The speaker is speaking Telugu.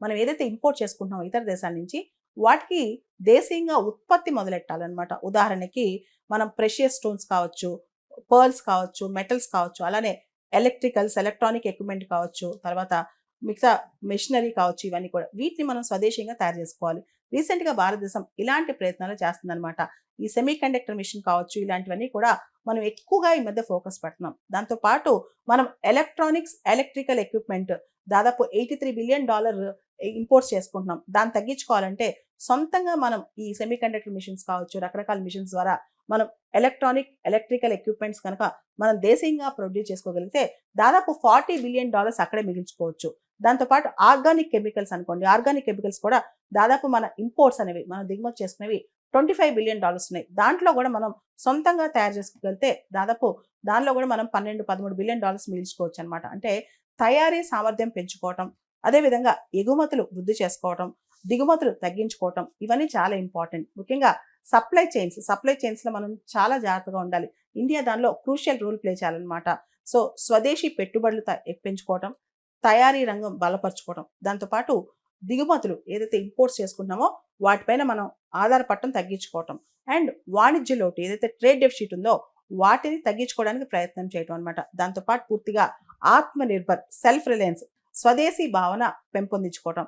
మనం ఏదైతే ఇంపోర్ట్ చేసుకుంటున్నామో ఇతర దేశాల నుంచి వాటికి దేశీయంగా ఉత్పత్తి మొదలెట్టాలన్నమాట. ఉదాహరణకి మనం ప్రెషియస్ స్టోన్స్ కావచ్చు, పర్ల్స్ కావచ్చు, మెటల్స్ కావచ్చు, అలానే ఎలక్ట్రికల్స్, ఎలక్ట్రానిక్ ఎక్విప్మెంట్ కావచ్చు, తర్వాత మిగతా మెషినరీ కావచ్చు, ఇవన్నీ కూడా వీటిని మనం స్వదేశీయంగా తయారు చేసుకోవాలి. రీసెంట్‌గా భారతదేశం ఇలాంటి ప్రయత్నాలు చేస్తుందన్నమాట. ఈ సెమీ కండక్టర్ మిషన్ కావచ్చు, ఇలాంటివన్నీ కూడా మనం ఎక్కువగా ఈ మధ్య ఫోకస్ పెడుతున్నాం. దాంతో పాటు మనం ఎలక్ట్రానిక్స్, ఎలక్ట్రికల్ ఎక్విప్మెంట్ దాదాపు $83 బిలియన్ ఇంపోర్ట్స్ చేసుకుంటున్నాం. దాన్ని తగ్గించుకోవాలంటే సొంతంగా మనం ఈ సెమీ కండక్టర్ మిషన్స్ కావచ్చు, రకరకాల మిషన్స్ ద్వారా మనం ఎలక్ట్రానిక్, ఎలక్ట్రికల్ ఎక్విప్మెంట్స్ కనుక మనం దేశీయంగా ప్రొడ్యూస్ చేసుకోగలిగితే దాదాపు $40 బిలియన్ అక్కడే మిగిల్చుకోవచ్చు. దాంతోపాటు ఆర్గానిక్ కెమికల్స్ అనుకోండి, ఆర్గానిక్ కెమికల్స్ కూడా దాదాపు మన ఇంపోర్ట్స్ అనేవి మనం దిగుమతి చేసుకునేవి $25 బిలియన్ ఉన్నాయి. దాంట్లో కూడా మనం సొంతంగా తయారు చేసుకోగలిగితే దాదాపు దానిలో కూడా మనం 12-13 బిలియన్ మిగిల్చుకోవచ్చు అనమాట. అంటే తయారీ సామర్థ్యం పెంచుకోవటం, అదేవిధంగా ఎగుమతులు వృద్ధి చేసుకోవటం, దిగుమతులు తగ్గించుకోవటం, ఇవన్నీ చాలా ఇంపార్టెంట్. ముఖ్యంగా సప్లై చైన్స్లో మనం చాలా జాగ్రత్తగా ఉండాలి. ఇండియా దానిలో క్రూషియల్ రోల్ ప్లే చేయాలన్నమాట. సో స్వదేశీ పెట్టుబడులు పెంచుకోవటం, తయారీ రంగం బలపరుచుకోవడం, దాంతోపాటు దిగుమతులు ఏదైతే ఇంపోర్ట్స్ చేసుకుంటున్నామో వాటిపైన మనం ఆధారపడటం తగ్గించుకోవటం, అండ్ వాణిజ్య లోటు ఏదైతే ట్రేడ్ డెఫిసిట్ ఉందో వాటిని తగ్గించుకోవడానికి ప్రయత్నం చేయటం అనమాట. దాంతోపాటు పూర్తిగా ఆత్మ నిర్భర్, సెల్ఫ్ రిలయన్స్, స్వదేశీ భావన పెంపొందించుకోవటం,